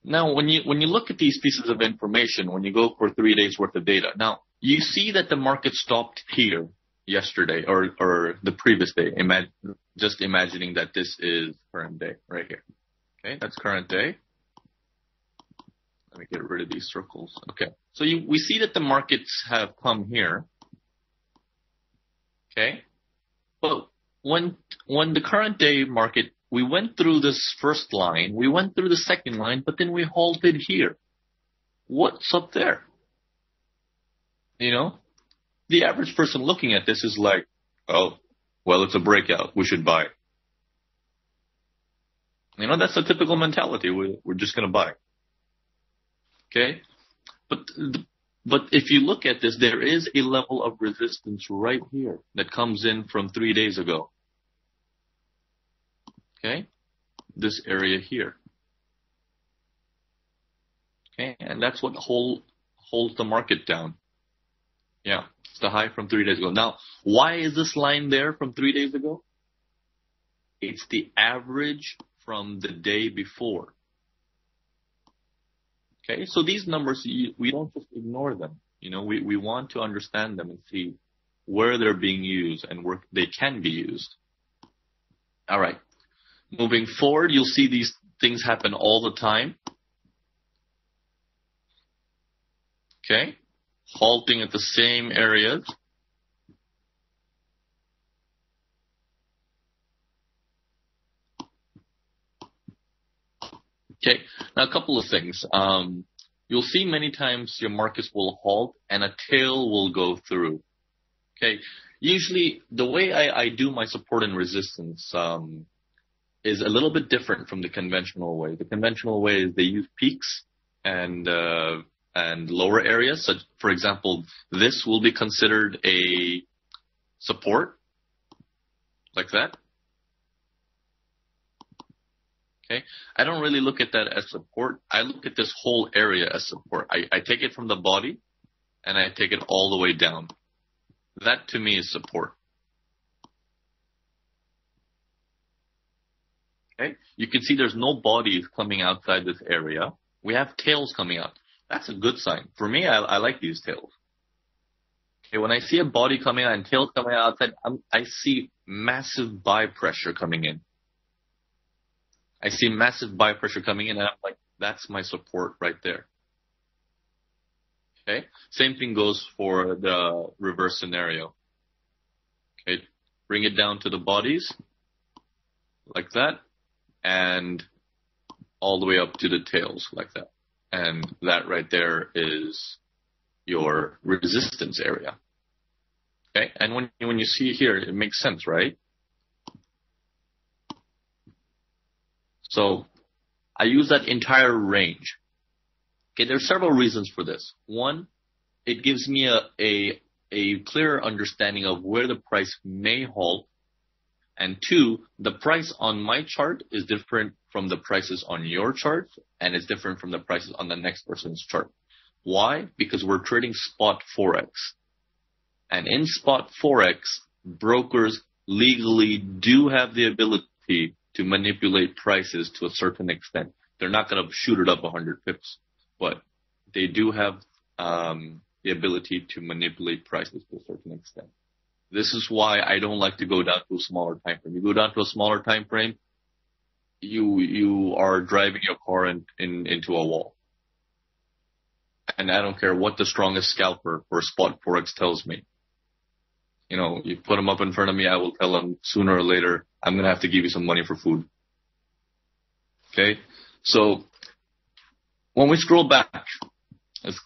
Now, when you look at these pieces of information, when you go for 3 days worth of data, now you see that the market stopped here yesterday or the previous day. Just imagining that this is current day right here. Okay, that's current day. Let me get rid of these circles. Okay, so we see that the markets have come here. Okay, but when the current day market, we went through this first line, we went through the second line, but then we halted here. What's up there? You know, the average person looking at this is like, oh, well, it's a breakout. We should buy. You know, that's the typical mentality. We're just going to buy. Okay? But if you look at this, there is a level of resistance right here that comes in from 3 days ago. Okay? This area here. Okay? And that's what holds the market down. Yeah. It's the high from 3 days ago. Now, why is this line there from 3 days ago? It's the average from the day before. Okay, so these numbers, we don't just ignore them. You know, we want to understand them and see where they're being used and where they can be used. All right. Moving forward, you'll see these things happen all the time. Okay. Halting at the same areas. Okay, now a couple of things. You'll see many times your markets will halt and a tail will go through. Okay, usually the way I do my support and resistance is a little bit different from the conventional way. The conventional way is they use peaks and lower areas. So, for example, this will be considered a support, like that. Okay. I don't really look at that as support. I look at this whole area as support. I take it from the body and I take it all the way down. That to me is support. Okay. You can see there's no bodies coming outside this area. We have tails coming out. That's a good sign. For me, I like these tails. Okay. When I see a body coming out and tails coming out outside, I see massive buy pressure coming in. I see massive buy pressure coming in, and I'm like, that's my support right there. Okay? Same thing goes for the reverse scenario. Okay? Bring it down to the bodies, like that, and all the way up to the tails, like that. And that right there is your resistance area. Okay? And when you see here, it makes sense, right? So I use that entire range. Okay, there are several reasons for this. One, it gives me a clearer understanding of where the price may halt. And two, the price on my chart is different from the prices on your chart, and it's different from the prices on the next person's chart. Why? Because we're trading spot Forex. And in spot Forex, brokers legally do have the ability to manipulate prices to a certain extent. They're not going to shoot it up 100 pips, but they do have the ability to manipulate prices to a certain extent. This is why I don't like to go down to a smaller time frame. You go down to a smaller time frame, you are driving your car into a wall. And I don't care what the strongest scalper for spot Forex tells me. You know, you put them up in front of me, I will tell them sooner or later, I'm going to have to give you some money for food. Okay? So, when we scroll back,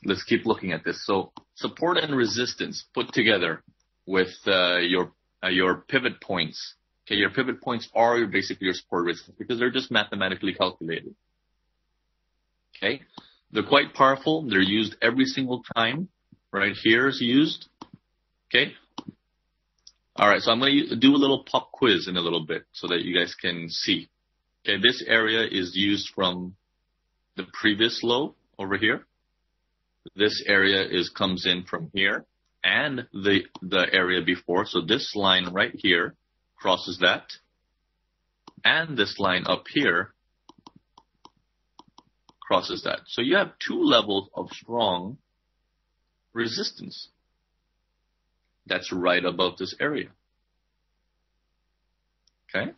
let's keep looking at this. So, support and resistance put together with your pivot points. Okay, your pivot points are basically your support resistance because they're just mathematically calculated. Okay? They're quite powerful. They're used every single time. Right here is used. Okay? All right, so I'm going to do a little pop quiz in a little bit so that you guys can see. Okay, this area is used from the previous low over here. This area comes in from here and the area before. So this line right here crosses that. And this line up here crosses that. So you have two levels of strong resistance. That's right above this area. Okay?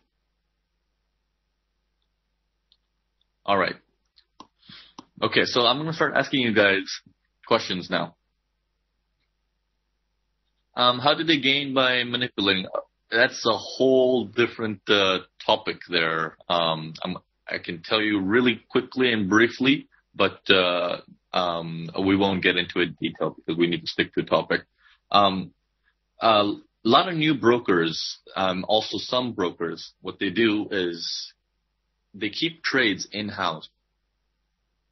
All right. Okay, so I'm going to start asking you guys questions now. How did they gain by manipulating? That's a whole different topic there. I can tell you really quickly and briefly, but we won't get into it in detail because we need to stick to the topic. A lot of new brokers, also some brokers, what they do is they keep trades in-house.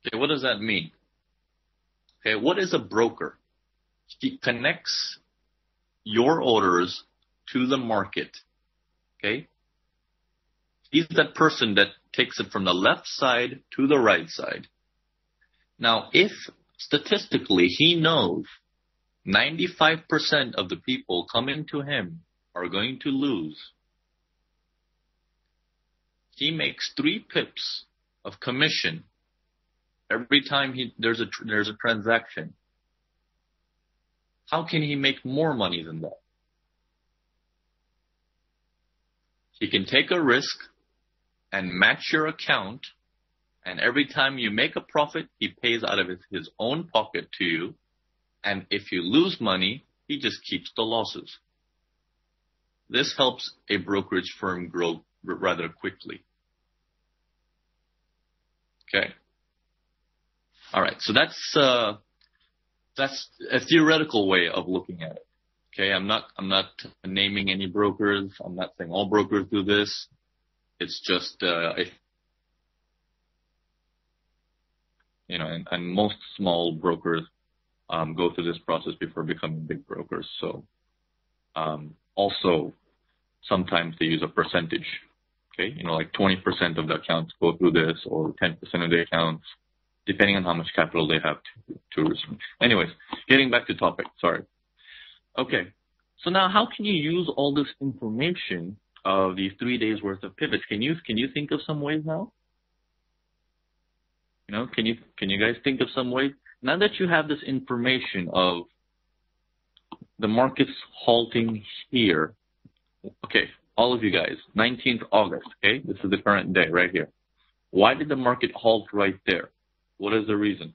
Okay, what does that mean? Okay, what is a broker? He connects your orders to the market. Okay? He's that person that takes it from the left side to the right side. Now, if statistically he knows 95% of the people coming to him are going to lose, he makes 3 pips of commission every time there's a transaction. How can he make more money than that? He can take a risk and match your account, and every time you make a profit, he pays out of his own pocket to you. And if you lose money, he just keeps the losses. This helps a brokerage firm grow rather quickly. Okay. All right. So that's a theoretical way of looking at it. Okay. I'm not naming any brokers. I'm not saying all brokers do this. It's just, and most small brokers go through this process before becoming big brokers. So, also, sometimes they use a percentage. Okay, like 20% of the accounts go through this, or 10% of the accounts, depending on how much capital they have to resume. Anyways, getting back to topic. Sorry. Okay, so now how can you use all this information of these 3 days worth of pivots? Can you think of some ways now? Can you guys think of some ways? Now that you have this information of the market's halting here, okay, all of you guys, 19th August, okay, this is the current day right here. Why did the market halt right there? What is the reason?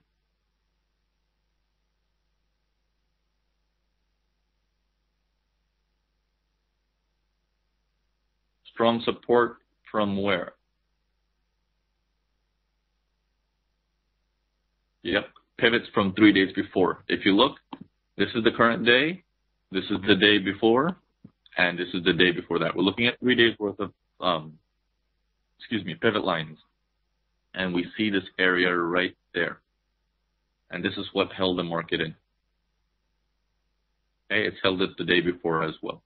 Strong support from where? Yep, pivots from 3 days before. If you look, this is the current day, this is the day before, and this is the day before that. We're looking at 3 days worth of, pivot lines. And we see this area right there. And this is what held the market in. Okay, it's held it the day before as well.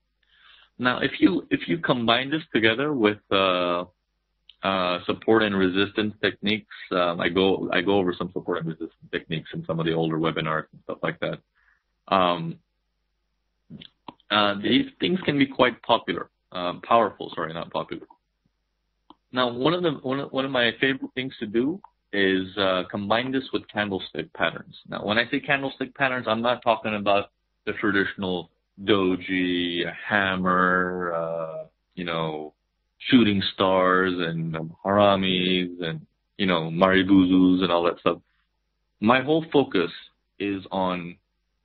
Now, if you combine this together with support and resistance techniques, I go over some support and resistance techniques in some of the older webinars and stuff like that. These things can be quite powerful. Sorry, not popular. Now, one of my favorite things to do is combine this with candlestick patterns. Now, when I say candlestick patterns, I'm not talking about the traditional doji, hammer, shooting stars and haramis and, maribuzus and all that stuff. My whole focus is on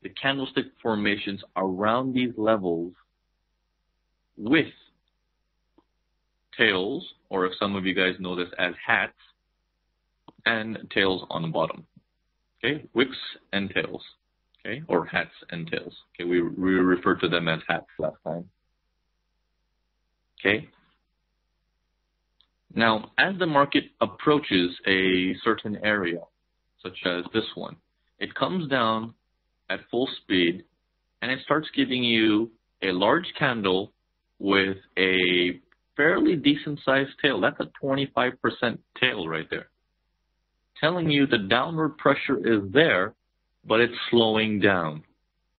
the candlestick formations around these levels with tails, or if some of you guys know this as hats, and tails on the bottom. Okay, wicks and tails. Okay, or hats and tails. Okay, we referred to them as hats last time. Okay. Now, as the market approaches a certain area, such as this one, it comes down at full speed, and it starts giving you a large candle with a fairly decent-sized tail. That's a 25% tail right there, telling you the downward pressure is there, but it's slowing down.